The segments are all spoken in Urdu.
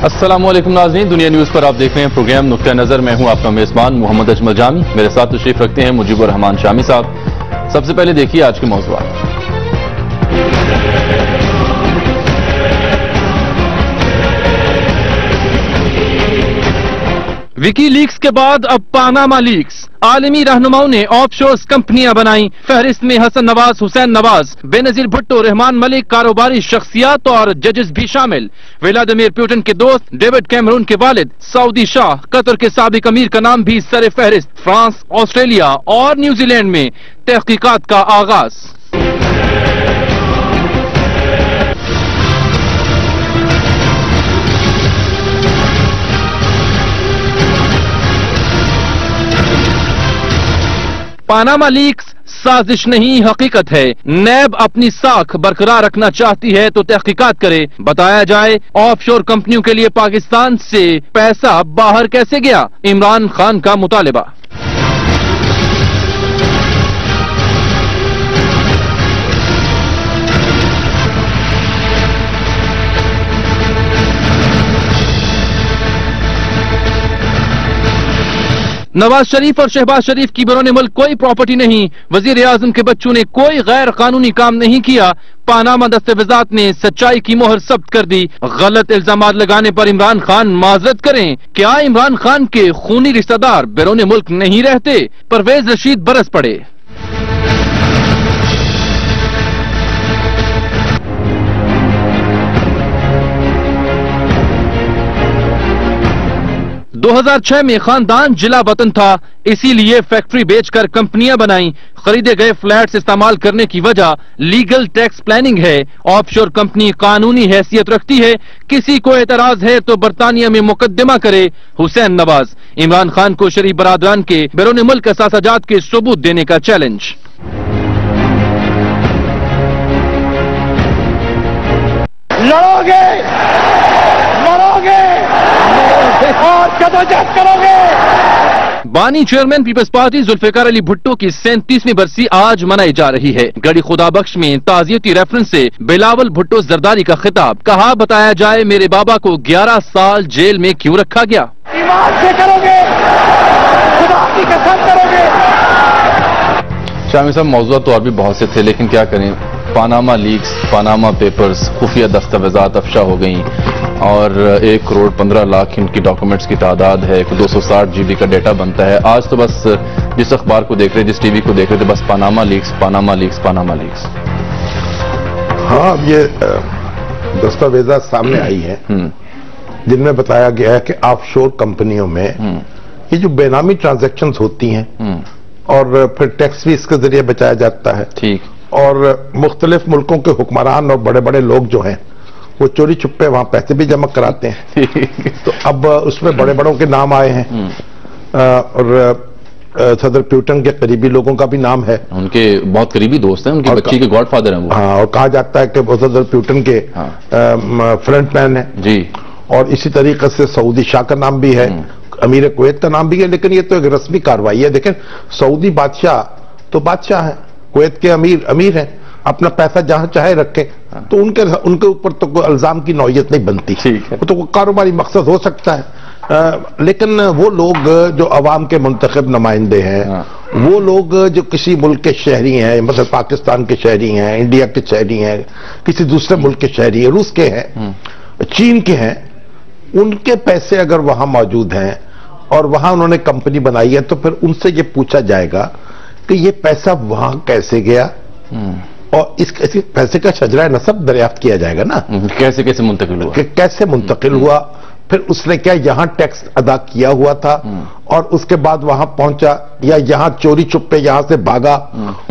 السلام علیکم ناظرین، دنیا نیوز پر آپ دیکھ رہے ہیں پروگرام نقطہ نظر۔ میں ہوں آپ کا میزبان محمد اجمل جامی، میرے ساتھ تشریف رکھتے ہیں مجیب الرحمان شامی صاحب۔ سب سے پہلے دیکھیے آج کے موضوعات۔ وکی لیکس کے بعد اب پاناما لیکس، عالمی رہنماؤں نے آف شورز کمپنیاں بنائیں، فہرست میں حسن نواز، حسین نواز، بے نظیر بھٹو، رحمان ملک، کاروباری شخصیات اور ججز بھی شامل۔ ولادیمیر پوٹن کے دوست ڈیوڈ کیمرون کے والد سعودی شاہ، قطر کے سابق امیر کا نام بھی سر فہرست۔ فرانس، آسٹریلیا اور نیوزی لینڈ میں تحقیقات کا آغاز۔ پاناما لیکس سازش نہیں، حقیقت ہے۔ نیب اپنی ساکھ برقرار رکھنا چاہتی ہے تو تحقیقات کرے، بتایا جائے آف شور کمپنیوں کے لیے پاکستان سے پیسہ باہر کیسے گیا، عمران خان کا مطالبہ۔ نواز شریف اور شہباز شریف کی بیرون ملک کوئی پراپرٹی نہیں، وزیر اعظم کے بچوں نے کوئی غیر قانونی کام نہیں کیا، پاناما دستاویزات نے سچائی کی مہر ثبت کر دی۔ غلط الزامات لگانے پر عمران خان معذرت کریں، کیا عمران خان کے خونی رشتہ دار بیرون ملک نہیں رہتے؟ پرویز رشید برس پڑے۔ 2006 میں خاندان جلا وطن تھا، اسی لیے فیکٹری بیچ کر کمپنیاں بنائیں۔ خریدے گئے فلیٹس استعمال کرنے کی وجہ لیگل ٹیکس پلاننگ ہے۔ آف شور کمپنی قانونی حیثیت رکھتی ہے، کسی کو اعتراض ہے تو برطانیہ میں مقدمہ کرے۔ حسین نواز، عمران خان کو شریف برادران کے بیرون ملک اثاثہ جات کے ثبوت دینے کا چیلنج۔ لڑو گے، مرو گے اور جدوجہد کرو گے۔ بانی chairman Peoples party Zulfiqar Ali Bhutto کی 37ویں برسی آج منائی جا رہی ہے۔ گڑی خدا بخش میں تعزیتی ریفرنس سے بلاول بھٹو زرداری کا خطاب، کہا بتایا جائے میرے بابا کو 11 سال جیل میں کیوں رکھا گیا۔ ایمان سے کرو گے، خدا کی قسم کرو گے۔ شامی صاحب، موضوعات تو اور بھی بہت سے تھے، لیکن کیا کریں، پاناما لیکس، پاناما پیپرز، خفیہ دستاویزات افشا ہو گئیں اور 1 کروڑ 15 لاکھ ان کی ڈاکومنٹس کی تعداد ہے، 260 GB کا ڈیٹا بنتا ہے۔ آج تو بس جس اخبار کو دیکھ رہے، جس ٹی وی کو دیکھ رہے تھے، بس Panama leaks, Panama leaks, Panama leaks. ہاں، اب یہ دستاویزات سامنے آئی ہیں جن میں بتایا گیا ہے کہ آف شور کمپنیوں میں یہ جو بے نامی ٹرانزیکشنز ہوتی ہیں اور پھر ٹیکس بھی اس کے ذریعے بچایا جاتا ہے، ٹھیک، اور مختلف ملکوں کے حکمران اور بڑے بڑے لوگ جو ہیں وہ چوری چھپے وہاں پیسے بھی جمع کراتے ہیں۔ تو اب اس میں بڑے بڑوں کے نام آئے ہیں اور صدر پیوٹن کے قریبی لوگوں کا بھی نام ہے، ان کے بہت قریبی دوست ہیں، ان کی بچی کے گاڈ فادر ہیں وہ۔ ہاں، اور کہا جاتا ہے کہ وہ صدر پیوٹن کے فرنٹ مین ہیں جی، اور اسی طریقے سے سعودی شاہ کا نام بھی ہے، امیر کویت کا نام بھی ہے، لیکن یہ تو ایک رسمی کارروائی ہے۔ دیکھیں، سعودی بادشاہ تو بادشاہ ہیں، کویت کے امیر ہیں، اپنا پیسہ جہاں چاہے رکھیں، تو ان کے اوپر تو کوئی الزام کی نوعیت نہیں بنتی، وہ تو کاروباری مقصد ہو سکتا ہے۔ لیکن وہ لوگ جو عوام کے منتخب نمائندے ہیں، وہ لوگ جو کسی ملک کے شہری ہیں، مثلا پاکستان کے شہری ہیں، انڈیا کے شہری ہیں، کسی دوسرے ملک کے شہری ہیں، روس کے ہیں، چین کے ہیں، ان کے پیسے اگر وہاں موجود ہیں اور وہاں انہوں نے کمپنی بنائی ہے، تو پھر ان سے یہ پوچھا جائے گا کہ یہ پیسہ وہاں کیسے گیا، اور اس پیسے کا شجرہ نسب دریافت کیا جائے گا نا، کیسے منتقل ہوا، کہ کیسے منتقل ہوا، پھر اس نے کیا یہاں ٹیکس ادا کیا ہوا تھا اور اس کے بعد وہاں پہنچا، یا یہاں چوری چھپے یہاں سے بھاگا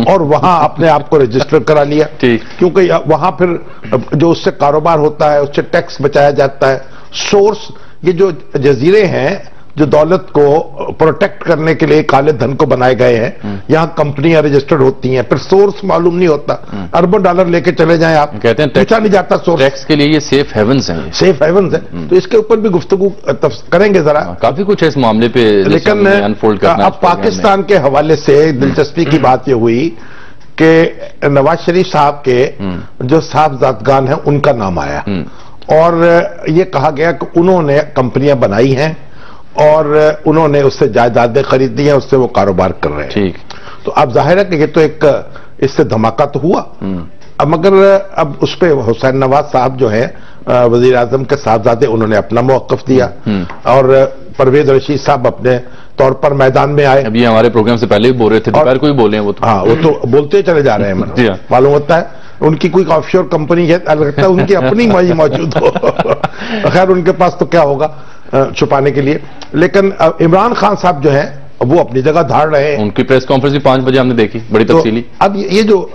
اور وہاں اپنے آپ کو رجسٹر کرا لیا، کیونکہ وہاں پھر جو اس سے کاروبار ہوتا ہے اس سے ٹیکس بچایا جاتا ہے۔ سورس، یہ جو جزیرے ہیں جو دولت کو پروٹیکٹ کرنے کے لیے کالے دھن کو بنائے گئے ہیں، یہاں کمپنیاں رجسٹرڈ ہوتی ہیں، پھر سورس معلوم نہیں ہوتا، اربوں ڈالر لے کے چلے جائیں آپ، کہتے ہیں پوچھا نہیں جاتا سورس۔ ٹیکس کے لیے یہ سیف ہیونز ہیں، سیف ہیونز ہیں، تو اس کے اوپر بھی گفتگو کریں گے ذرا، کافی کچھ ہے اس معاملے پہ، لیکن اب پاکستان کے حوالے سے دلچسپی کی بات یہ ہوئی کہ نواز شریف صاحب کے جو صاحبزادگان ہیں ان کا نام آیا، اور یہ کہا گیا کہ انہوں نے کمپنیاں بنائی ہیں اور انہوں نے اس سے جائیدادیں خریدی ہیں, اس سے وہ کاروبار کر رہے ہیں. ٹھیک. تو اب ظاہر ہے کہ یہ تو ایک اس سے دھماکہ تو ہوا. اب مگر اب اس پہ حسین نواز صاحب جو ہیں وزیر اعظم کے صاحبزادے, انہوں نے اپنا موقف دیا اور پرویز رشید صاحب اپنے طور پر میدان میں آئے. ابھی ہمارے پروگرام سے پہلے بھی بول رہے تھے, دوپہر کو بھی بولے ہیں وہ تو. ہاں, وہ تو بولتے چلے جا رہے ہیں. معلوم ہوتا ہے ان کی کوئی آف شور کمپنی ہے, لگتا ہے ان کی اپنی موجود ہو. خیر ان کے پاس تو کیا ہوگا چھپانے کے لیے. لیکن عمران خان صاحب جو ہیں وہ اپنی جگہ دھاڑ رہے ہیں. ان کی پریس کانفرنس بھی 5 بجے ہم نے دیکھی, بڑی تفصیلی. اب یہ جو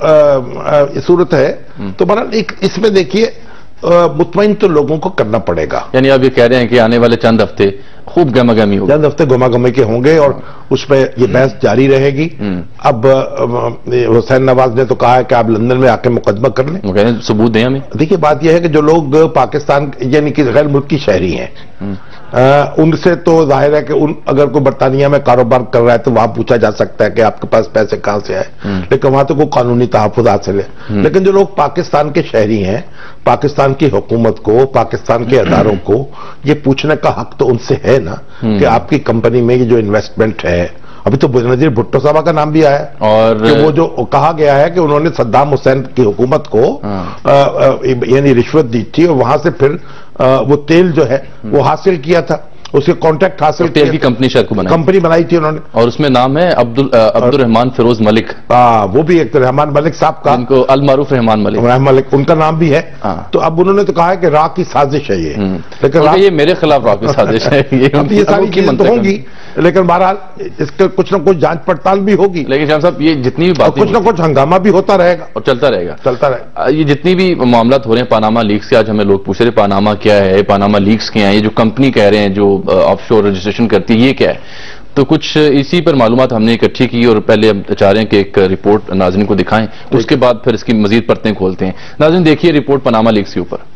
صورت ہے تو بہرحال اس میں دیکھیے مطمئن تو لوگوں کو کرنا پڑے گا. یعنی آپ یہ کہہ رہے ہیں کہ آنے والے چند ہفتے خوب گہما گہمی ہوگی, چند ہفتے گہما گہمی کے ہوں گے اور اس پہ یہ بحث جاری رہے گی. اب حسین نواز نے تو کہا ہے کہ آپ لندن میں آ کے مقدمہ کر لیں, وہ کہہ رہے ہیں ثبوت دیں ہمیں. دیکھیے بات یہ ہے کہ جو لوگ پاکستان یعنی کہ غیر ملکی شہری ہیں ان سے تو ظاہر ہے کہ اگر کوئی برطانیہ میں کاروبار کر رہا ہے تو وہاں پوچھا جا سکتا ہے کہ آپ کے پاس پیسے کہاں سے آئے, لیکن وہاں تو کوئی قانونی تحفظ حاصل ہے. لیکن جو لوگ پاکستان کے شہری ہیں, پاکستان کی حکومت کو, پاکستان کے اداروں کو یہ پوچھنے کا حق تو ان سے ہے نا کہ آپ کی کمپنی میں یہ جو انویسٹمنٹ ہے. ابھی تو بینظیر بھٹو صاحب کا نام بھی آیا اور کہ وہ جو کہا گیا ہے کہ انہوں نے صدام حسین کی حکومت کو یعنی رشوت دی تھی اور وہاں سے پھر وہ تیل جو ہے وہ حاصل کیا تھا, اس کے کانٹیکٹ حاصل تیل کی کمپنی شاید کو کمپنی بنائی تھی انہوں نے, اور اس میں نام ہے عبد الرحمان فیروز ملک. وہ بھی ایک رحمان ملک صاحب کا, ان کو المعروف رحمان ملک ان کا نام بھی ہے. تو اب انہوں نے تو کہا ہے کہ راہ کی سازش ہے یہ, لیکن یہ میرے خلاف راہ کی سازش ہے. یہ ساری چیزیں تو ہوں گی, لیکن بہرحال اس کے کچھ نہ کچھ جانچ پڑتال بھی ہوگی. لیکن شاہ صاحب یہ جتنی بھی باتیں, کچھ نہ کچھ ہنگامہ بھی ہوتا رہے گا اور چلتا رہے گا. یہ جتنی بھی معاملات ہو رہے ہیں پاناما لیکس کے, آج ہمیں لوگ پوچھ رہے ہیں پاناما کیا ہے, پاناما لیکس کیا ہیں, یہ جو کمپنی کہہ رہے ہیں جو آف شور رجسٹریشن کرتی ہے یہ کیا ہے. تو کچھ اسی پر معلومات ہم نے اکٹھی کی اور پہلے ہم چاہ رہے ہیں کہ ایک رپورٹ ناظرین کو دکھائیں, اس کے بعد پھر اس کی مزید پرتیں کھولتے ہیں. ناظرین دیکھیے رپورٹ پاناما لیکس کے اوپر.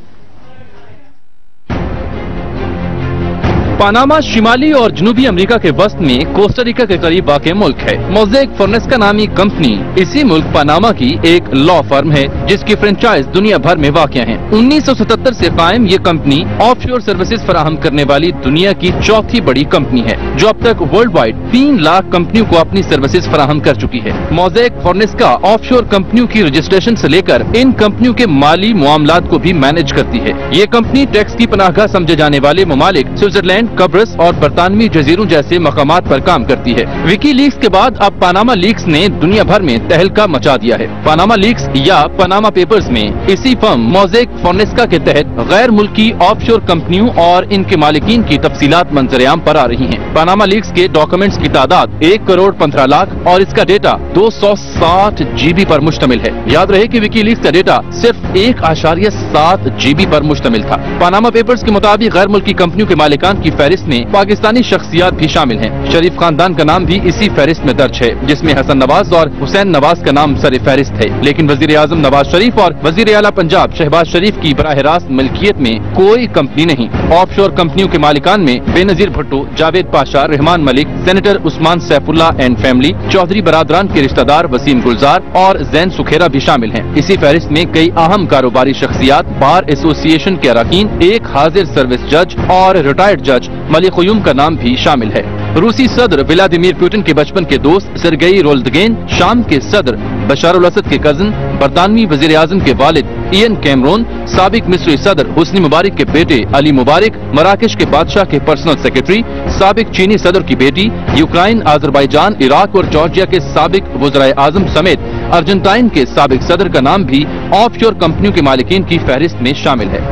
پاناما شمالی اور جنوبی امریکہ کے وسط میں کوسٹاریکا کے قریب واقع ملک ہے. موزیک فورنیسکا نامی کمپنی اسی ملک پاناما کی ایک لا فرم ہے جس کی فرنچائز دنیا بھر میں واقع ہیں. 1977 سے قائم یہ کمپنی آف شور سروسز فراہم کرنے والی دنیا کی چوتھی بڑی کمپنی ہے جو اب تک ورلڈ وائڈ 3 لاکھ کمپنیوں کو اپنی سروسز فراہم کر چکی ہے. موزیک فورنیسکا آف شور کمپنیوں کی رجسٹریشن سے لے کر ان کمپنیوں کے مالی معاملات کو بھی مینج کرتی ہے. یہ کمپنی ٹیکس کی پناہ گاہ سمجھے جانے والے ممالک سوئٹزرلینڈ, قبرص اور برطانوی جزیروں جیسے مقامات پر کام کرتی ہے. وکی لیکس کے بعد اب پاناما لیکس نے دنیا بھر میں تہلکہ مچا دیا ہے. پاناما لیکس یا پاناما پیپرز میں اسی فرم موزیک فورنیسکا کے تحت غیر ملکی آف شور کمپنیوں اور ان کے مالکین کی تفصیلات منظر عام پر آ رہی ہیں. پاناما لیکس کے ڈاکومنٹس کی تعداد 1,15,00,000 اور اس کا ڈیٹا 260 GB پر مشتمل ہے. یاد رہے کہ وکی لیکس کا ڈیٹا صرف 1.7 GB پر مشتمل تھا. پاناما پیپرز کے مطابق غیر ملکی کمپنیوں کے مالکان کی فہرست میں پاکستانی شخصیات بھی شامل ہیں. شریف خاندان کا نام بھی اسی فہرست میں درج ہے جس میں حسن نواز اور حسین نواز کا نام سر فہرست ہے. لیکن وزیر اعظم نواز شریف اور وزیر اعلیٰ پنجاب شہباز شریف کی براہ راست ملکیت میں کوئی کمپنی نہیں. آف شور کمپنیوں کے مالکان میں Benazir Bhutto, Javed Pasha, Rehman Malik, senator Usman Saifullah and family, Chaudhry برادران کے رشتہ دار وسیم گلزار اور زین سکھیرا بھی شامل ہیں. اسی فہرست میں کئی اہم کاروباری شخصیات, بار ایسوسی ایشن کے اراکین, ایک حاضر سروس جج اور ریٹائرڈ جج ملک قیوم کا نام بھی شامل ہے. روسی صدر ولادیمیر پوٹن کے بچپن کے دوست سرگئی رولدگین, شام کے صدر بشار الاسد کے کزن, برطانوی وزیر اعظم کے والد ایئن کیمرون, سابق مصری صدر حسنی مبارک کے بیٹے علی مبارک, مراکش کے بادشاہ کے پرسنل سیکرٹری, سابق چینی صدر کی بیٹی, یوکرائن, آذربائیجان, عراق اور جارجیا کے سابق وزرائے اعظم سمیت ارجنٹائن کے سابق صدر کا نام بھی آف شور کمپنیوں کے مالکین کی فہرست میں شامل ہے.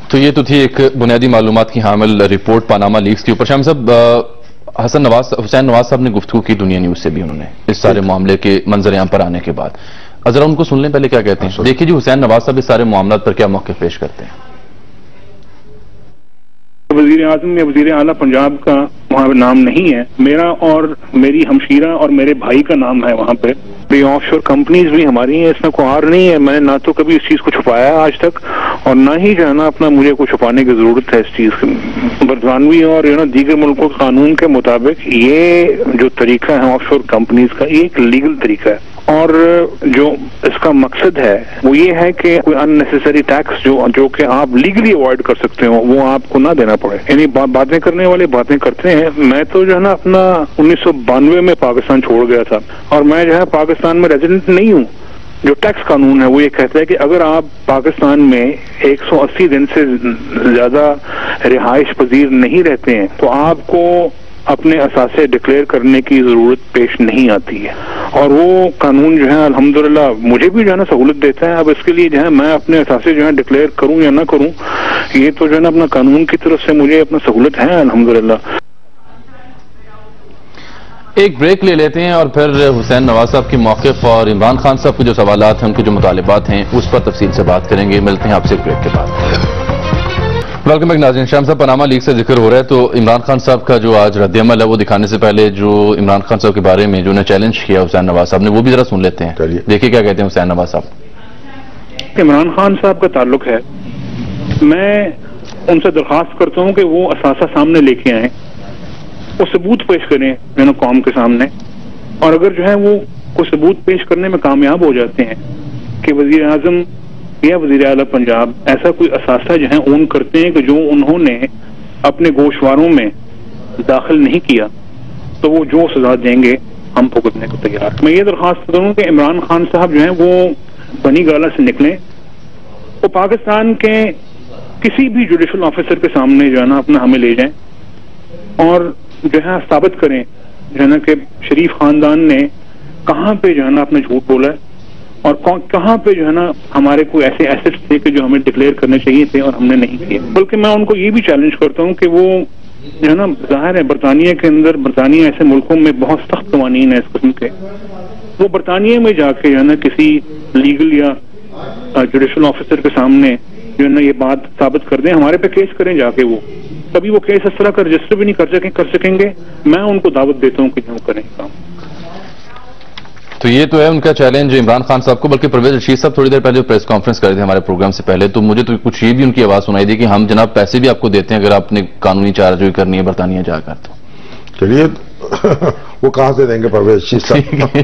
تو یہ تو تھی ایک بنیادی معلومات کی حامل رپورٹ پاناما لیکس کے اوپر. شام صاحب, حسین نواز صاحب نے گفتگو کی دنیا نیوز سے بھی, انہوں نے اس سارے معاملے کے منظر عام پر آنے کے بعد. ذرا ان کو سن لیں پہلے کیا کہتے ہیں. دیکھیے جی حسین نواز صاحب اس سارے معاملات پر کیا موقف پیش کرتے ہیں. وزیر اعظم یا وزیر اعلیٰ پنجاب کا وہاں نام نہیں ہے, میرا اور میری ہمشیرہ اور میرے بھائی کا نام ہے وہاں پہ. آف شور کمپنیز بھی ہماری ہیں, اس میں کوئی اور نہیں ہے. میں نے نہ تو کبھی اس چیز کو چھپایا ہے آج تک, اور نہ ہی جو ہے نا اپنا مجھے کو چھپانے کی ضرورت ہے اس چیز کی. برطانوی اور دیگر ملکوں کے قانون کے مطابق یہ جو طریقہ ہے آف شور کمپنیز کا, یہ ایک لیگل طریقہ ہے. اور جو اس کا مقصد ہے وہ یہ ہے کہ کوئی ان نیسیسری ٹیکس جو کہ آپ لیگلی اوائڈ کر سکتے ہو وہ آپ کو نہ دینا پڑے. یعنی باتیں کرنے والے باتیں کرتے ہیں. میں تو جو ہے نا اپنا 1992 میں پاکستان چھوڑ گیا تھا اور میں جو ہے پاکستان میں ریزیڈنٹ نہیں ہوں. جو ٹیکس قانون ہے وہ یہ کہتا ہے کہ اگر آپ پاکستان میں 180 دن سے زیادہ رہائش پذیر نہیں رہتے ہیں تو آپ کو اپنے اثاثے ڈکلیئر کرنے کی ضرورت پیش نہیں آتی ہے. اور وہ قانون جو ہے الحمدللہ مجھے بھی جو ہے نا سہولت دیتا ہے. اب اس کے لیے جو ہے میں اپنے اثاثے جو ہے ڈکلیئر کروں یا نہ کروں یہ تو جو ہے نا اپنا قانون کی طرف سے مجھے اپنا سہولت ہے الحمدللہ. ایک بریک لے لیتے ہیں اور پھر حسین نواز صاحب کے موقف اور عمران خان صاحب کے جو سوالات ہیں ان کے جو مطالبات ہیں اس پر تفصیل سے بات کریں گے. ملتے ہیں آپ سے ایک بریک کے بعد. ویلکم بیک ناظرین. شام صاحب پاناما لیک سے ذکر ہو رہا ہے تو عمران خان صاحب کا جو آج رد عمل ہے وہ دکھانے سے پہلے جو عمران خان صاحب کے بارے میں جو نے چیلنج کیا حسین نواز صاحب نے وہ بھی ذرا سن لیتے ہیں. دیکھیے کیا کہتے ہیں حسین نواز صاحب. عمران خان صاحب کا تعلق ہے میں ان سے درخواست کرتا ہوں کہ وہ اثاثہ سامنے لے کے آئیں وہ ثبوت پیش کریں جو نا قوم کے سامنے. اور اگر جو ہے وہ کوئی ثبوت پیش کرنے میں کامیاب ہو جاتے ہیں کہ وزیر اعظم یا وزیر اعلیٰ پنجاب ایسا کوئی اثاثہ جو ہے اون کرتے ہیں کہ جو انہوں نے اپنے گوشواروں میں داخل نہیں کیا تو وہ جو سزا دیں گے ہم بھگتنے کو تیار. میں یہ درخواست کروں کہ عمران خان صاحب جو ہیں وہ بنی گالہ سے نکلیں. وہ پاکستان کے کسی بھی جوڈیشل آفیسر کے سامنے جو ہے نا اپنا ہمیں لے جائیں اور جو ہے ثابت کریں جو ہے نا کہ شریف خاندان نے کہاں پہ جو ہے نا اپنا جھوٹ بولا ہے اور کہاں پہ جو ہے نا ہمارے کوئی ایسے ایسٹس تھے کہ جو ہمیں ڈکلیئر کرنے چاہیے تھے اور ہم نے نہیں کیے. بلکہ میں ان کو یہ بھی چیلنج کرتا ہوں کہ وہ جو ہے نا ظاہر ہے برطانیہ کے اندر برطانیہ ایسے ملکوں میں بہت سخت قوانین ہیں اس قسم کے. وہ برطانیہ میں جا کے جو ہے نا کسی لیگل یا جوڈیشل آفیسر کے سامنے جو ہے نا یہ بات ثابت کر دیں ہمارے پہ کیس کریں جا کے. وہ کبھی وہ کیس اس طرح کا رجسٹر بھی نہیں کر سکیں گے. میں ان کو دعوت دیتا ہوں کہ جو کریں کام. تو یہ تو ہے ان کا چیلنج عمران خان صاحب کو. بلکہ پرویز رشید صاحب تھوڑی دیر پہلے پریس کانفرنس کر رہے تھے ہمارے پروگرام سے پہلے تو مجھے تو کچھ یہ بھی ان کی آواز سنائی دی کہ ہم جناب پیسے بھی آپ کو دیتے ہیں اگر آپ نے قانونی چارجوئی کرنی ہے برطانیہ جا کر. تو چلیے وہ کہاں سے دیں گے پرویز رشید صاحب.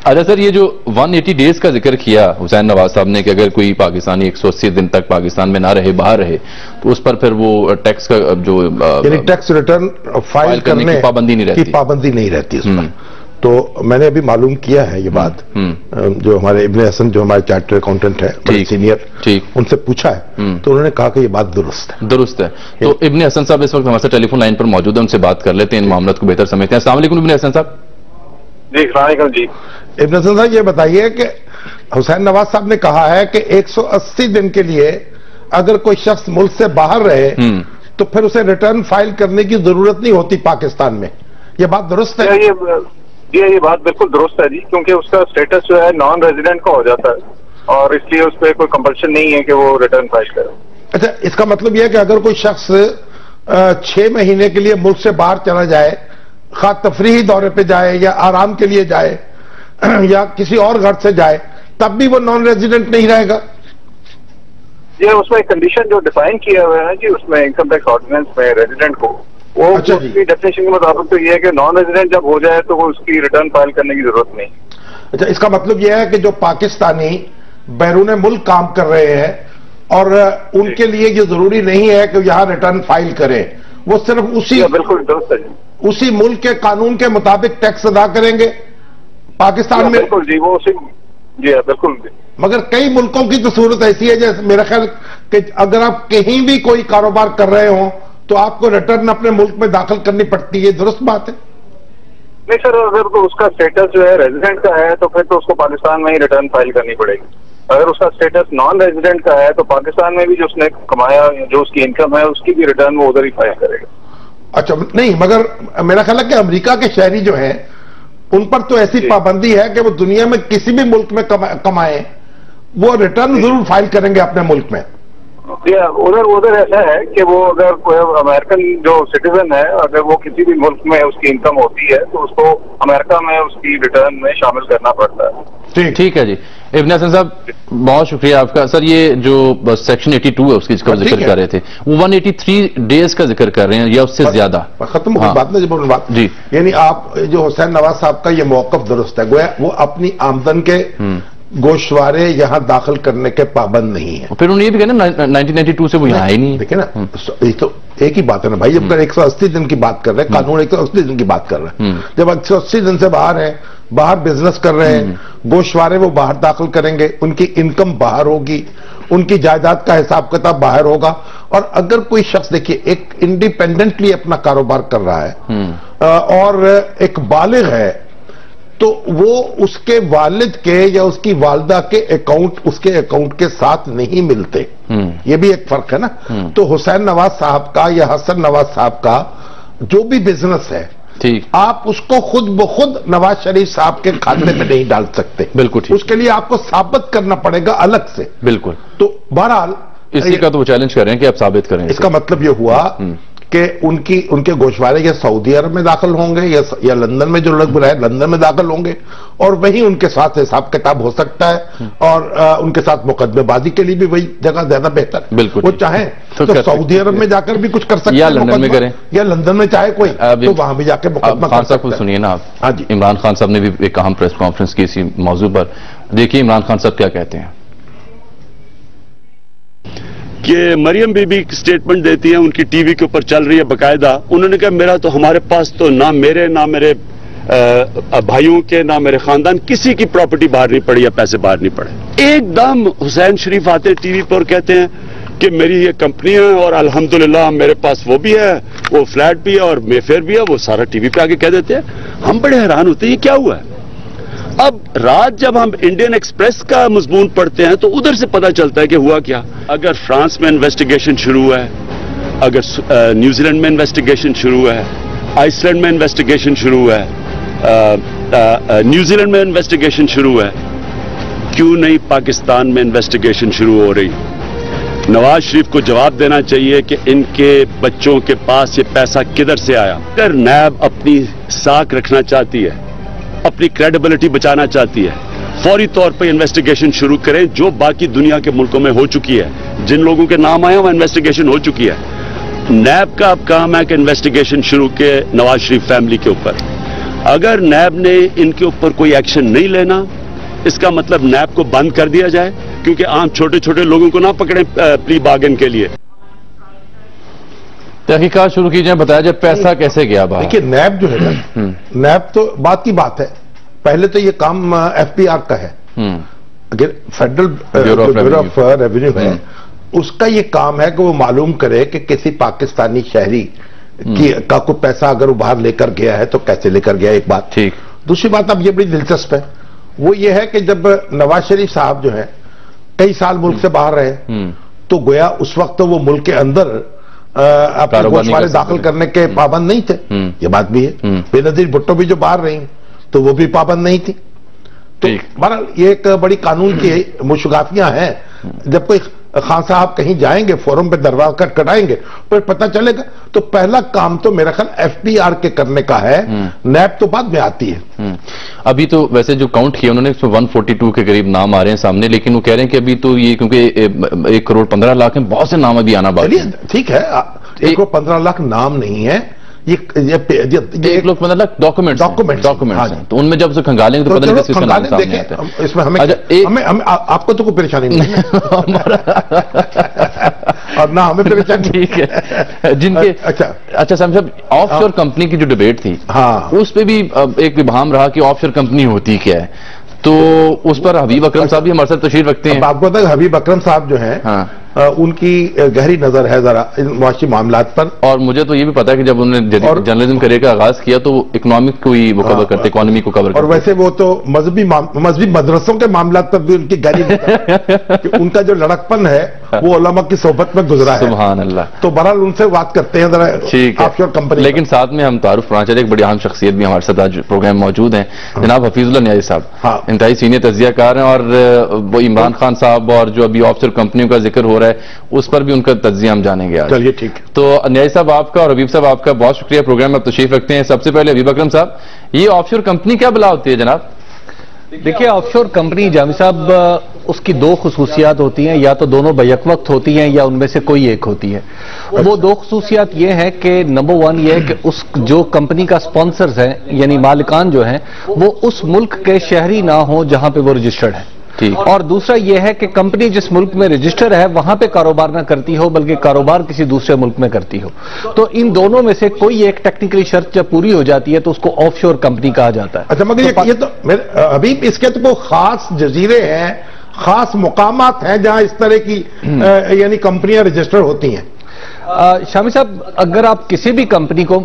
اچھا سر یہ جو 180 ڈیز کا ذکر کیا حسین نواز صاحب نے کہ اگر کوئی پاکستانی 180 دن تک پاکستان میں نہ رہے باہر رہے تو اس پر پھر وہ ٹیکس کا جو یعنی ٹیکس ریٹرن فائل کرنے کی پابندی نہیں رہتی اس پر. تو میں نے ابھی معلوم کیا ہے یہ بات جو ہمارے ابن حسن جو ہمارے چارٹر اکاؤنٹنٹ ہے سینئر ان سے پوچھا ہے تو انہوں نے کہا کہ یہ بات درست ہے. تو ابن حسن صاحب اس وقت ہمارے ساتھ ٹیلی فون لائن پر موجود ہے ان سے بات کر لیتے ہیں ان معاملات کو بہتر سمجھتے ہیں. السلام علیکم ابن حسن صاحب. جی السلام علیکم. جی ابن حسن صاحب یہ بتائیے کہ حسین نواز صاحب نے کہا ہے کہ 180 دن کے لیے اگر کوئی شخص ملک سے باہر رہے تو پھر اسے ریٹرن فائل کرنے کی ضرورت نہیں ہوتی پاکستان میں. یہ بات درست ہے؟ جی یہ بات بالکل درست ہے جی کیونکہ اس کا اسٹیٹس جو ہے نان ریزیڈنٹ کا ہو جاتا ہے اور اس لیے اس پہ کوئی کمپلشن نہیں ہے کہ وہ ریٹرن فائل کرے. اچھا اس کا مطلب یہ ہے کہ اگر کوئی شخص 6 مہینے کے لیے ملک سے باہر چلا جائے خواہ تفریحی دورے پہ جائے یا آرام کے لیے جائے یا کسی اور گھر سے جائے تب بھی وہ نان ریزیڈنٹ نہیں رہے گا؟ یہ اس میں کنڈیشن جو ڈیفائن کیا ہوا ہے جی اس میں انکم ٹیکس آرڈیننس میں ریزیڈنٹ کو وہ اس کی ڈیفینیشن کے مطابق تو یہ ہے کہ نان ریزیڈنٹ جب ہو جائے تو وہ اس کی ریٹرن فائل کرنے کی ضرورت نہیں. اچھا اس کا مطلب یہ ہے کہ جو پاکستانی بیرون ملک کام کر رہے ہیں اور ان کے لیے یہ ضروری نہیں ہے کہ یہاں ریٹرن فائل کریں وہ صرف بالکل درست ہے اسی ملک کے قانون کے مطابق ٹیکس ادا کریں گے پاکستان میں. بالکل جی وہ جی بالکل. مگر کئی ملکوں کی تو صورت ایسی ہے جیسے میرا خیال کہ اگر آپ کہیں بھی کوئی کاروبار کر رہے ہوں تو آپ کو ریٹرن اپنے ملک میں داخل کرنی پڑتی ہے. درست بات ہے؟ نہیں سر اگر تو اس کا اسٹیٹس جو ہے ریزیڈنٹ کا ہے تو پھر تو اس کو پاکستان میں ہی ریٹرن فائل کرنی پڑے گی. اگر اس کا اسٹیٹس نان ریزیڈنٹ کا ہے تو پاکستان میں بھی جو اس نے کمایا جو اس کی انکم ہے اس کی بھی ریٹرن وہ ادھر ہی فائل کرے گا. اچھا نہیں مگر میرا خیال ہے کہ امریکہ کے شہری جو ہیں ان پر تو ایسی پابندی ہے کہ وہ دنیا میں کسی بھی ملک میں کمائیں وہ ریٹرن ضرور فائل کریں گے اپنے ملک میں. ادھر ایسا ہے کہ وہ اگر کوئی امریکن جو سٹیزن ہے اگر وہ کسی بھی ملک میں اس کی انکم ہوتی ہے تو اس کو امریکہ میں اس کی ریٹرن میں شامل کرنا پڑتا ہے. ٹھیک ہے جی. ابن حسن صاحب بہت شکریہ آپ کا. سر یہ جو سیکشن 82 ہے اس کی ذکر کر رہے تھے, وہ 183 ڈیز کا ذکر کر رہے ہیں یا اس سے زیادہ. ختم ہو بات نا جب بات جی, یعنی آپ جو حسین نواز صاحب کا یہ موقف درست ہے, گویا وہ اپنی آمدن کے گوشوارے یہاں داخل کرنے کے پابند نہیں ہیں. پھر انہوں نے یہ بھی کہنا 1992 سے وہ یہاں ہی نہیں. دیکھیں نا, تو ایک ہی بات ہے نا بھائی, جب 180 دن کی بات کر رہے ہیں, قانون 180 دن کی بات کر رہے ہیں, جب 180 دن سے باہر ہیں, باہر بزنس کر رہے ہیں, گوشوارے وہ باہر داخل کریں گے, ان کی انکم باہر ہوگی, ان کی جائیداد کا حساب کتاب باہر ہوگا. اور اگر کوئی شخص دیکھیے ایک انڈیپینڈنٹلی اپنا کاروبار کر رہا ہے اور ایک بالغ ہے, تو وہ اس کے والد کے یا اس کی والدہ کے اکاؤنٹ اس کے اکاؤنٹ کے ساتھ نہیں ملتے. یہ بھی ایک فرق ہے نا. تو حسین نواز صاحب کا یا حسن نواز صاحب کا جو بھی بزنس ہے, آپ اس کو خود بخود نواز شریف صاحب کے کھاتے میں نہیں ڈال سکتے. بالکل, اس کے لیے آپ کو ثابت کرنا پڑے گا الگ سے. بالکل. تو بہرحال اسی کا تو وہ چیلنج کر رہے ہیں کہ آپ ثابت کریں. اس کا مطلب یہ ہوا کہ ان کے گوشوارے یا سعودی عرب میں داخل ہوں گے یا لندن میں, جو لوگ رہے لندن میں داخل ہوں گے, اور وہیں ان کے ساتھ حساب کتاب ہو سکتا ہے, اور ان کے ساتھ مقدمے بازی کے لیے بھی وہی جگہ زیادہ بہتر ہے. بالکل, وہ چاہیں تو سعودی عرب میں جا کر بھی کچھ کر سکتے ہیں, یا لندن میں کریں, یا لندن میں چاہے کوئی تو وہاں بھی جا کے مقدمہ خان صاحب کو سنیے نا آپ. ہاں جی, عمران خان صاحب نے بھی ایک اہم پریس کانفرنس کی اسی موضوع پر. دیکھیے عمران خان صاحب کیا کہتے ہیں. کہ مریم بی بی سٹیٹمنٹ دیتی ہیں, ان کی ٹی وی کے اوپر چل رہی ہے باقاعدہ. انہوں نے کہا میرا تو ہمارے پاس تو نہ میرے بھائیوں کے نہ میرے خاندان کسی کی پراپرٹی باہر نہیں پڑی یا پیسے باہر نہیں پڑے. ایک دم حسین شریف آتے ٹی وی پر کہتے ہیں کہ میری یہ کمپنی ہے اور الحمدللہ میرے پاس وہ بھی ہے, وہ فلیٹ بھی ہے اور مے فیئر بھی ہے. وہ سارا ٹی وی پہ آگے کہہ دیتے ہیں. ہم بڑے حیران ہوتے ہیں یہ کیا ہوا ہے. اب رات جب ہم انڈین ایکسپریس کا مضمون پڑھتے ہیں تو ادھر سے پتہ چلتا ہے کہ ہوا کیا. اگر فرانس میں انویسٹیگیشن شروع ہے, اگر نیوزی لینڈ میں انویسٹیگیشن شروع ہے, آئس لینڈ میں انویسٹیگیشن شروع ہے, نیوزی لینڈ میں انویسٹیگیشن شروع ہے, کیوں نہیں پاکستان میں انویسٹیگیشن شروع ہو رہی. نواز شریف کو جواب دینا چاہیے کہ ان کے بچوں کے پاس یہ پیسہ کدھر سے آیا. اگر نیب اپنی ساکھ رکھنا چاہتی ہے, اپنی کریڈیبلٹی بچانا چاہتی ہے, فوری طور پہ انویسٹیگیشن شروع کریں جو باقی دنیا کے ملکوں میں ہو چکی ہے. جن لوگوں کے نام آئے وہ انویسٹیگیشن ہو چکی ہے. نیب کا اب کام ہے کہ انویسٹیگیشن شروع کے نواز شریف فیملی کے اوپر. اگر نیب نے ان کے اوپر کوئی ایکشن نہیں لینا, اس کا مطلب نیب کو بند کر دیا جائے, کیونکہ عام چھوٹے چھوٹے لوگوں کو نہ پکڑیں پلی بارگن کے لیے. تحقیقات شروع کی جائیں, بتایا جائے پیسہ کیسے گیا باہر. دیکھیے نیب جو ہے نا, نیب تو بات کی بات ہے, پہلے تو یہ کام ایف بی آر کا ہے, اگر فیڈرل بیورو آف ریونیو ہے, اس کا یہ کام ہے کہ وہ معلوم کرے کہ کسی پاکستانی شہری کا کوئی پیسہ اگر وہ باہر لے کر گیا ہے تو کیسے لے کر گیا. ایک بات. ٹھیک. دوسری بات اب یہ بڑی دلچسپ ہے, وہ یہ ہے کہ جب نواز شریف صاحب جو ہے کئی سال ملک سے باہر رہے, تو گویا اس وقت وہ ملک کے اندر اپنے گوشوارے داخل کرنے کے پابند نہیں تھے. یہ بات بھی ہے. بے نظیر بھٹو بھی جو باہر رہی تو وہ بھی پابند نہیں تھی. تو بہرحال یہ ایک بڑی قانون کی مشگافیاں ہیں. جب کوئی خان صاحب کہیں جائیں گے, فورم پہ دروازہ کٹائیں گے, پھر پتہ چلے گا. تو پہلا کام تو میرا خیال ایف بی آر کے کرنے کا ہے, نیب تو بعد میں آتی ہے. ابھی تو ویسے جو کاؤنٹ کیا انہوں نے 142 کے قریب نام آ رہے ہیں سامنے, لیکن وہ کہہ رہے ہیں کہ ابھی تو یہ کیونکہ 1,15,00,000 ہیں, بہت سے نام ابھی آنا باقی ہے. ٹھیک ہے, 1,15,00,000 نام نہیں ہے, یہ 1,15,00,000 ڈاکومنٹس ہیں, تو ان میں جب اسے کھنگالیں گے تو پتہ نہیں کس کا نام سامنے آتا ہے. اس میں ہمیں آپ کو تو کوئی پریشانی نہیں ہے اور نہ ہمیں پریشانی. ٹھیک ہے. جن کے اچھا سامنے صاحب, آف شور کمپنی کی جو ڈیبیٹ تھی, اس پہ بھی ایک ابہام رہا کہ آف شور کمپنی ہوتی کیا ہے, تو اس پر حبیب اکرم صاحب بھی ہمارے ساتھ تشریف رکھتے ہیں. آپ کو پتا ہے حبیب اکرم صاحب جو ہیں, ان کی گہری نظر ہے ذرا معاشی معاملات پر. اور مجھے تو یہ بھی پتا ہے کہ جب انہوں نے جرنلزم کریئر کا آغاز کیا تو وہ اکنامک کو ہی وہ کور کرتے, اکانومی کو کور کرتے. اور ویسے وہ تو مذہبی مدرسوں کے معاملات پر بھی ان کی گہری نظر, ان کا جو لڑکپن ہے وہ علماء کی صحبت میں گزرا ہے. سبحان اللہ. تو بہرحال ان سے بات کرتے ہیں ذرا آف شور کمپنی. لیکن ساتھ میں ہم تعارف کرانا چاہتے ہیں, ایک بڑی اہم شخصیت بھی ہمارے ساتھ آج پروگرام موجود ہیں, جناب حفیظ اللہ نیازی صاحب. انتہائی سینئر تجزیہ کار ہیں, اور وہ عمران خان صاحب اور جو ابھی آف شور کمپنیوں کا ذکر ہو رہا ہے اس پر بھی ان کا تجزیہ ہم جانیں گے. چلیے ٹھیک. تو نیازی صاحب آپ کا اور حبیب صاحب آپ کا بہت شکریہ, پروگرام میں آپ تشریف رکھتے ہیں. سب سے پہلے حبیب اکرم صاحب, یہ آف شور کمپنی کیا بلا ہوتی ہے جناب؟ دیکھیے آف شور کمپنی جامی صاحب اس کی دو خصوصیات ہوتی ہیں, یا تو دونوں بیک وقت ہوتی ہیں یا ان میں سے کوئی ایک ہوتی ہے. وہ دو خصوصیات یہ ہیں کہ نمبر 1 یہ ہے کہ اس جو کمپنی کا سپانسرز ہیں یعنی مالکان جو ہیں وہ اس ملک کے شہری نہ ہوں جہاں پہ وہ رجسٹرڈ ہیں, اور دوسرا یہ ہے کہ کمپنی جس ملک میں رجسٹر ہے وہاں پہ کاروبار نہ کرتی ہو بلکہ کاروبار کسی دوسرے ملک میں کرتی ہو. تو ان دونوں میں سے کوئی ایک ٹیکنیکلی شرط جب پوری ہو جاتی ہے تو اس کو آف شور کمپنی کہا جاتا ہے. اچھا مگر یہ تو ابھی اس کے تو کوئی خاص جزیرے ہیں, خاص مقامات ہیں جہاں اس طرح کی یعنی کمپنیاں رجسٹر ہوتی ہیں. شامی صاحب اگر آپ کسی بھی کمپنی کو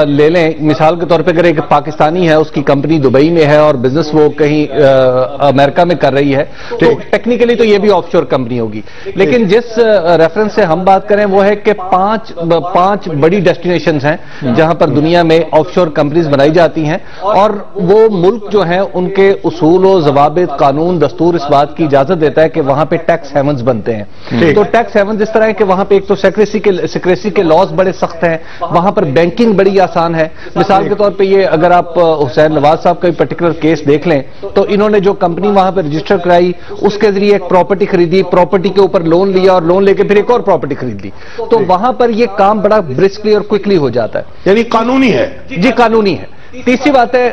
لے لیں, مثال کے طور پہ اگر ایک پاکستانی ہے اس کی کمپنی دبئی میں ہے اور بزنس وہ کہیں امریکہ میں کر رہی ہے تو ٹیکنیکلی تو یہ بھی آف شور کمپنی ہوگی. لیکن جس ریفرنس سے ہم بات کریں وہ ہے کہ پانچ بڑی ڈیسٹینیشنز ہیں جہاں پر دنیا میں آف شور کمپنیز بنائی جاتی ہیں, اور وہ ملک جو ہیں ان کے اصول و ضوابط قانون دستور اس بات کی اجازت دیتا ہے کہ وہاں پہ ٹیکس ہیونز بنتے ہیں. تو ٹیکس ہیونز اس طرح ہے کہ وہاں پہ ایک تو سیکریسی کے لاز بڑے سخت ہیں, وہاں پر بینکنگ بڑی آسان ہے. مثال کے طور پہ یہ اگر آپ حسین نواز صاحب کا پرٹیکولر کیس دیکھ لیں تو انہوں نے جو کمپنی وہاں پہ رجسٹر کرائی اس کے ذریعے ایک پراپرٹی خریدی, پراپرٹی کے اوپر لون لیا اور لون لے کے پھر ایک اور پراپرٹی خرید لی. تو وہاں پر یہ کام بڑا برسکلی اور کوئکلی ہو جاتا ہے, یعنی قانونی ہے. جی قانونی ہے. تیسری بات ہے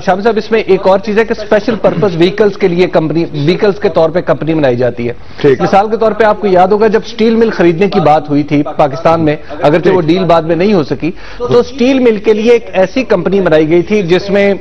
شامی صاحب اس میں ایک اور چیز ہے کہ اسپیشل پرپز وہیکلز کے لیے وہیکلز کے طور پہ کمپنی بنائی جاتی ہے. مثال کے طور پہ آپ کو یاد ہوگا جب سٹیل مل خریدنے کی بات ہوئی تھی پاکستان میں, اگرچہ وہ ڈیل بعد میں نہیں ہو سکی, تو سٹیل مل کے لیے ایک ایسی کمپنی بنائی گئی تھی جس میں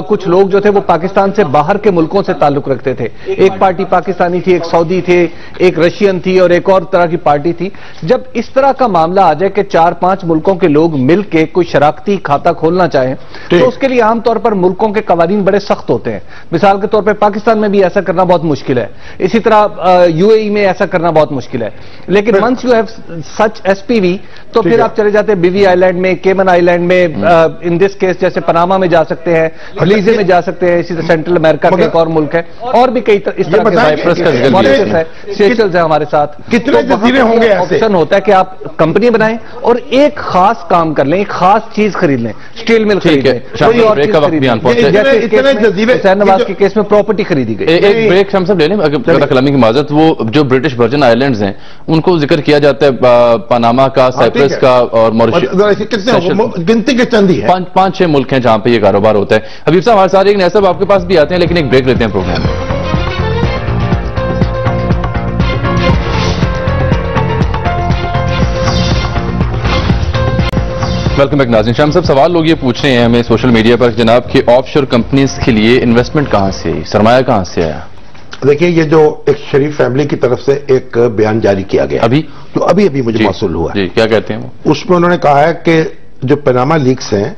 کچھ لوگ جو تھے وہ پاکستان سے باہر کے ملکوں سے تعلق رکھتے تھے. ایک پارٹی پاکستانی تھی, ایک سعودی تھے, ایک رشین تھی اور ایک اور طرح کی پارٹی تھی. جب اس طرح کا معاملہ آ جائے کہ 4-5 ملکوں کے لوگ مل کے کوئی شراکتی کھاتا کھولنا چاہیں تو اس کے لیے عام طور پر ملکوں کے قوانین بڑے سخت ہوتے ہیں. مثال کے طور پہ پاکستان میں بھی ایسا کرنا بہت مشکل ہے, اسی طرح یو اے ای میں ایسا کرنا بہت مشکل ہے. لیکن once you have such SPV پی وی تو پھر آپ چلے جاتے ہیں بیوی آئی لینڈ میں, کیمن آئی لینڈ میں, ان دس کیس جیسے پناما میں جا سکتے ہیں, بلیزے میں جا سکتے ہیں, اسی طرح سینٹرل امریکہ کا ایک اور ملک ہے, اور بھی کئی اس طرح کے ماریشس ہے, سیشلز ہے ہمارے ساتھ. کتنے جزیرے ہوں گے ایسے؟ آپشن ہوتا ہے کہ آپ کمپنی بنائیں اور ایک خاص کام کر لیں, ایک خاص چیز خرید لیں, سٹیل مل خرید لیں, کوئی اور چیز خرید لیں. حسین نواز کے کیس میں پراپرٹی خریدی گئی. ایک بریک ہم سب لے لیں کلامی کی معذرت. وہ جو برٹش ورجن آئی لینڈز ہیں ان کو ذکر کیا جاتا ہے, پاناما کا, سائپرس کا اور موریشس, گنتی کے چند ہی ہیں, 5-6 ملک ہیں جہاں پہ یہ کاروبار ہوتا ہے. حبیب صاحب ہمارے سارے ایک نیا صاحب آپ کے پاس بھی آتے ہیں لیکن ایک بریک لیتے ہیں پروگرام میں. ویلکم بیک ناظرین. شام صاحب سوال لوگ یہ پوچھ رہے ہیں ہمیں سوشل میڈیا پر جناب کہ آف شور کمپنیز کے لیے انویسٹمنٹ کہاں سے آئی, سرمایہ کہاں سے آیا؟ دیکھیے یہ جو ایک شریف فیملی کی طرف سے ایک بیان جاری کیا گیا جو ابھی مجھے موصول ہوا ہے, کیا کہتے ہیں اس میں انہوں نے کہا ہے کہ جو پاناما لیکس ہیں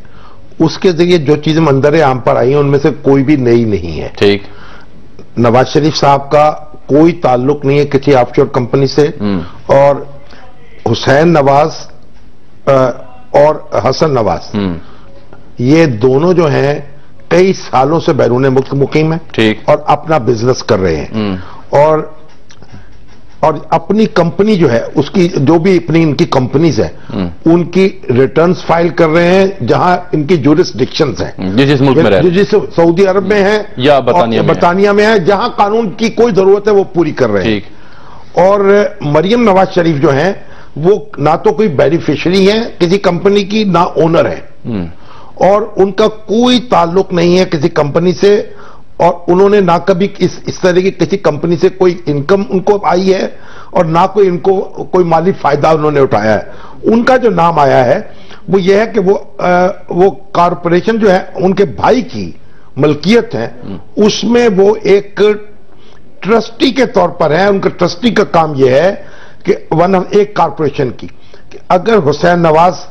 اس کے ذریعے جو چیزیں منظر عام پر آئی ہیں ان میں سے کوئی بھی نئی نہیں ہے. ٹھیک. نواز شریف صاحب کا کوئی تعلق نہیں ہے کسی آف شور کمپنی سے, اور حسین نواز اور حسن نواز یہ دونوں جو ہیں کئی سالوں سے بیرون ملک مقیم ہیں اور اپنا بزنس کر رہے ہیں, اور اپنی کمپنی جو ہے اس کی جو بھی اپنی ان کی کمپنیز ہیں ان کی ریٹرنز فائل کر رہے ہیں جہاں ان کی جورسڈکشنز ہیں, جس ملک میں رہے, جس سعودی عرب میں ہیں یا برطانیہ میں ہیں, جہاں قانون کی کوئی ضرورت ہے وہ پوری کر رہے ہیں. اور مریم نواز شریف جو ہیں وہ نہ تو کوئی بینیفیشری ہیں کسی کمپنی کی, نہ اونر ہیں, اور ان کا کوئی تعلق نہیں ہے کسی کمپنی سے, اور انہوں نے نہ کبھی اس طرح کی کسی کمپنی سے کوئی انکم ان کو آئی ہے اور نہ کوئی ان کو کوئی مالی فائدہ انہوں نے اٹھایا ہے. ان کا جو نام آیا ہے وہ یہ ہے کہ وہ کارپوریشن جو ہے ان کے بھائی کی ملکیت ہے, اس میں وہ ایک ٹرسٹی کے طور پر ہے. ان کا ٹرسٹی کا کام یہ ہے کہ ایک کارپوریشن کی کہ اگر حسین نواز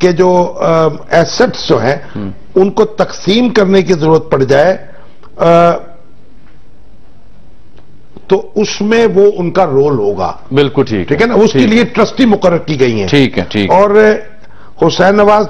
کے جو ایسٹس جو ہیں ان کو تقسیم کرنے کی ضرورت پڑ جائے تو اس میں وہ ان کا رول ہوگا. بالکل ٹھیک ہے نا, اس کے لیے ٹرسٹی مقرر کی گئی ہیں. ٹھیک. اور حسین نواز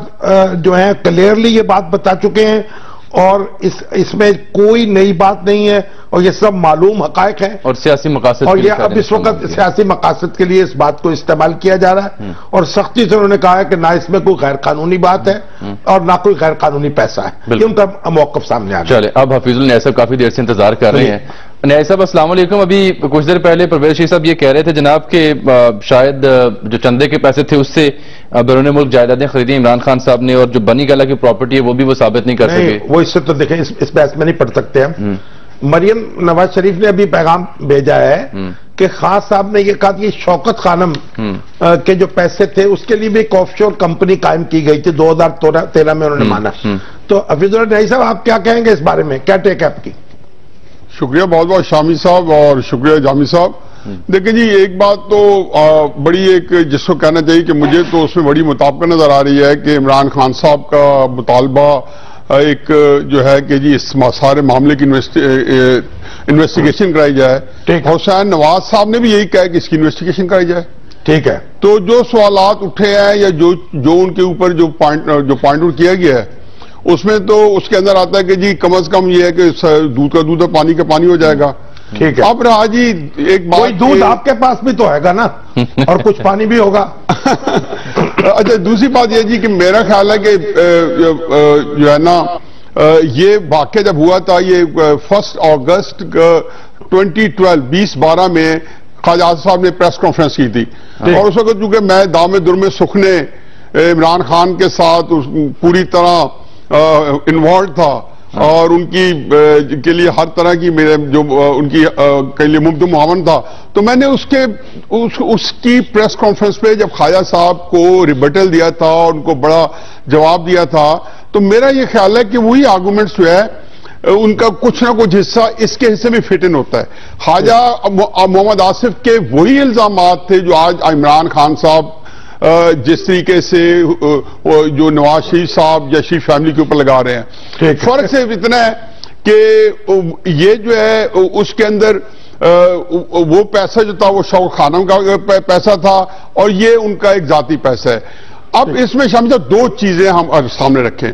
جو ہیں کلیئرلی یہ بات بتا چکے ہیں, اور اس میں کوئی نئی بات نہیں ہے اور یہ سب معلوم حقائق ہیں اور سیاسی مقاصد اور یہ اب اس وقت سیاسی مقاصد کے لیے اس بات کو استعمال کیا جا رہا ہے اور سختی سے انہوں نے کہا ہے کہ نہ اس میں کوئی غیر قانونی بات ہے اور نہ کوئی غیر قانونی پیسہ ہے. یہ ان کا موقف سامنے آ گیا. چلے اب حفیظ النیا صاحب کافی دیر سے انتظار کر رہے ہیں. نیا صاحب السلام علیکم. ابھی کچھ دیر پہلے پرویز شیخ صاحب یہ کہہ رہے تھے جناب کہ شاید جو چندے کے پیسے تھے اس سے بیرون ملک جائیدادیں خریدی عمران خان صاحب نے اور جو بنی گلا کی پراپرٹی ہے وہ بھی وہ ثابت نہیں کر سکے. وہ اس سے تو دیکھیں اس بحث میں نہیں پڑھ سکتے ہم. مریم نواز شریف نے ابھی پیغام بھیجا ہے کہ خان صاحب نے یہ کہا کہ شوکت خانم کے جو پیسے تھے اس کے لیے بھی ایک آف شور کمپنی قائم کی گئی تھی 2013 میں انہوں نے مانا. تو حفیظ النیا صاحب آپ کیا کہیں گے اس بارے میں, کیا ٹیک ہے آپ کی؟ شکریہ بہت بہت شامی صاحب اور شکریہ جامی صاحب. دیکھیں جی ایک بات تو بڑی ایک جس کو کہنا چاہیے کہ مجھے تو اس میں بڑی مطابقت نظر آ رہی ہے کہ عمران خان صاحب کا مطالبہ ایک جو ہے کہ جی اس سارے معاملے کی انویسٹیگیشن کرائی جائے. حسین نواز صاحب نے بھی یہی کہا کہ اس کی انویسٹیگیشن کرائی جائے. ٹھیک ہے. تو جو سوالات اٹھے ہیں یا جو ان کے اوپر جو پوائنٹ آؤٹ کیا گیا ہے اس میں تو اس کے اندر آتا ہے کہ جی کم از کم یہ ہے کہ دودھ کا دودھ پانی کا پانی ہو جائے گا. ٹھیک ہے. اب رہا جی ایک بات, کوئی دودھ آپ کے پاس بھی تو ہے گا نا اور کچھ پانی بھی ہوگا. اچھا دوسری بات یہ جی کہ میرا خیال ہے کہ جو ہے نا یہ واقعہ جب ہوا تھا یہ 1 اگست 2012 میں خواجہ آصف صاحب نے پریس کانفرنس کی تھی اور اس وقت چونکہ میں دام درم سکھ نے عمران خان کے ساتھ پوری طرح انوالوڈ تھا اور ان کی کے لیے ہر طرح کی میرے جو ان کی کے لیے ممکن معاون تھا تو میں نے اس کی پریس کانفرنس پہ جب خواجہ صاحب کو ریبٹل دیا تھا اور ان کو بڑا جواب دیا تھا تو میرا یہ خیال ہے کہ وہی آرگومنٹس جو ہے ان کا کچھ نہ کچھ حصہ اس کے حصے میں فٹ ان ہوتا ہے. خواجہ محمد آصف کے وہی الزامات تھے جو آج عمران خان صاحب جس طریقے سے جو نواز شریف صاحب یا شریف فیملی کے اوپر لگا رہے ہیں. فرق صرف اتنا ہے کہ یہ جو ہے اس کے اندر وہ پیسہ جو تھا وہ شوکت خانم کا پیسہ تھا اور یہ ان کا ایک ذاتی پیسہ ہے. اب اس میں شامل دو چیزیں ہم سامنے رکھیں.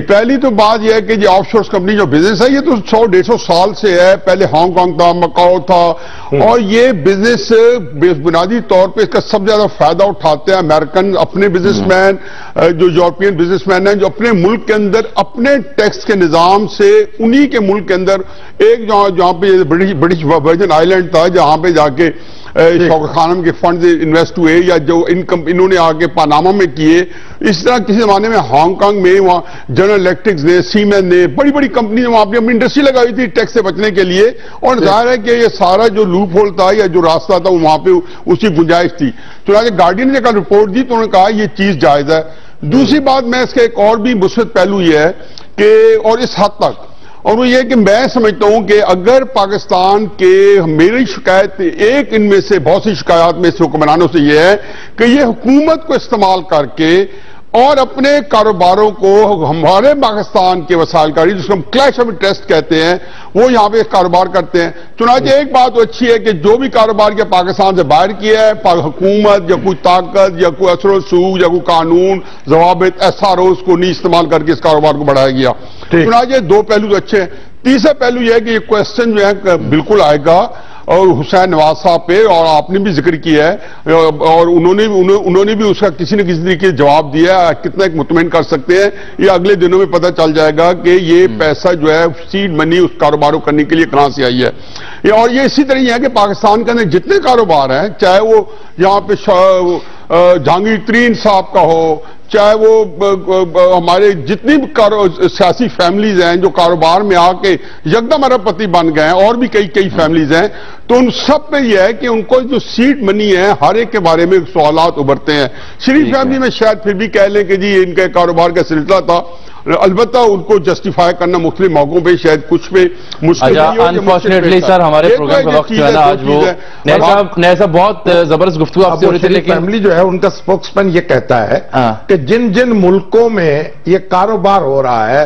پہلی تو بات یہ ہے کہ یہ آف شور کمپنی جو بزنس ہے یہ تو 100-150 سال سے ہے. پہلے ہانگ کانگ تھا, مکاؤ تھا اور یہ بزنس بنیادی طور پہ اس کا سب زیادہ فائدہ اٹھاتے ہیں امریکن اپنے بزنس مین, جو یورپین بزنس مین ہیں جو اپنے ملک کے اندر اپنے ٹیکس کے نظام سے انہی کے ملک کے اندر ایک جہاں پہ برٹش ورجن آئی لینڈ تھا جہاں پہ جا کے شوکت خانم کے فنڈز انویسٹ ہوئے یا جو انہوں نے آگے پاناما میں کیے. اس طرح کسی زمانے میں ہانگ کانگ میں وہاں جنرل الیکٹرکس نے, سیمن نے, بڑی بڑی کمپنی نے وہاں پہ اپنی انڈسٹری لگائی تھی ٹیکس سے بچنے کے لیے اور ظاہر ہے کہ یہ سارا جو لوپ ہول تھا یا جو راستہ تھا وہاں پہ اس کی گنجائش تھی. چنانچہ گارڈین نے کل رپورٹ دی تو انہوں نے کہا یہ چیز جائز ہے. دوسری بات میں اس کا ایک اور بھی مثبت پہلو یہ ہے کہ اور اس حد تک اور وہ یہ کہ میں سمجھتا ہوں کہ اگر پاکستان کے میری شکایت ایک ان میں سے بہت سی شکایات میں سے حکمرانوں سے یہ ہے کہ یہ حکومت کو استعمال کر کے اور اپنے کاروباروں کو ہمارے پاکستان کے وسائل کاری جس کو ہم کلیش آف انٹرسٹ کہتے ہیں وہ یہاں پہ کاروبار کرتے ہیں. چنانچہ ایک بات تو اچھی ہے کہ جو بھی کاروبار کیا پاکستان سے باہر کیا ہے حکومت یا کوئی طاقت یا کوئی اثر و رسوخ یا کوئی قانون ضوابط SROs کو نہیں استعمال کر کے اس کاروبار کو بڑھایا گیا. چنانچہ دو پہلو تو اچھے ہیں. تیسرا پہلو یہ ہے کہ یہ کوشچن جو ہے بالکل آئے گا اور حسین نواز صاحب پہ اور آپ نے بھی ذکر کیا ہے اور انہوں نے بھی اس کا کسی نہ کسی طریقے جواب دیا ہے. کتنا ایک مطمئن کر سکتے ہیں یہ اگلے دنوں میں پتہ چل جائے گا کہ یہ پیسہ جو ہے سیڈ منی اس کاروباروں کرنے کے لیے کہاں سے آئی ہے. اور یہ اسی طرح یہ ہے کہ پاکستان کے اندر جتنے کاروبار ہیں چاہے وہ یہاں پہ جہانگیر ترین صاحب کا ہو چاہے وہ ہمارے جتنی بھی سیاسی فیملیز ہیں جو کاروبار میں آ کے یکدم ارب پتی بن گئے ہیں اور بھی کئی فیملیز ہیں تو ان سب پہ یہ ہے کہ ان کو جو سیٹ منی ہے ہر ایک کے بارے میں سوالات ابھرتے ہیں. شریف فیملی میں شاید پھر بھی کہہ لیں کہ جی ان کے کاروبار کا سلسلہ تھا. البتہ ان کو جسٹیفائی کرنا مختلف موقعوں پہ شاید کچھ پہ مشکل انفارچونیٹلی سر ہمارے پروگرام کا وقت جو ہے نا آج وہ نیا صاحب بہت زبردست گفتگو آپ سے ہو رہی تھی لیکن فیملی جو ہے ان کا سپوکس مین یہ کہتا ہے کہ جن ملکوں میں یہ کاروبار ہو رہا ہے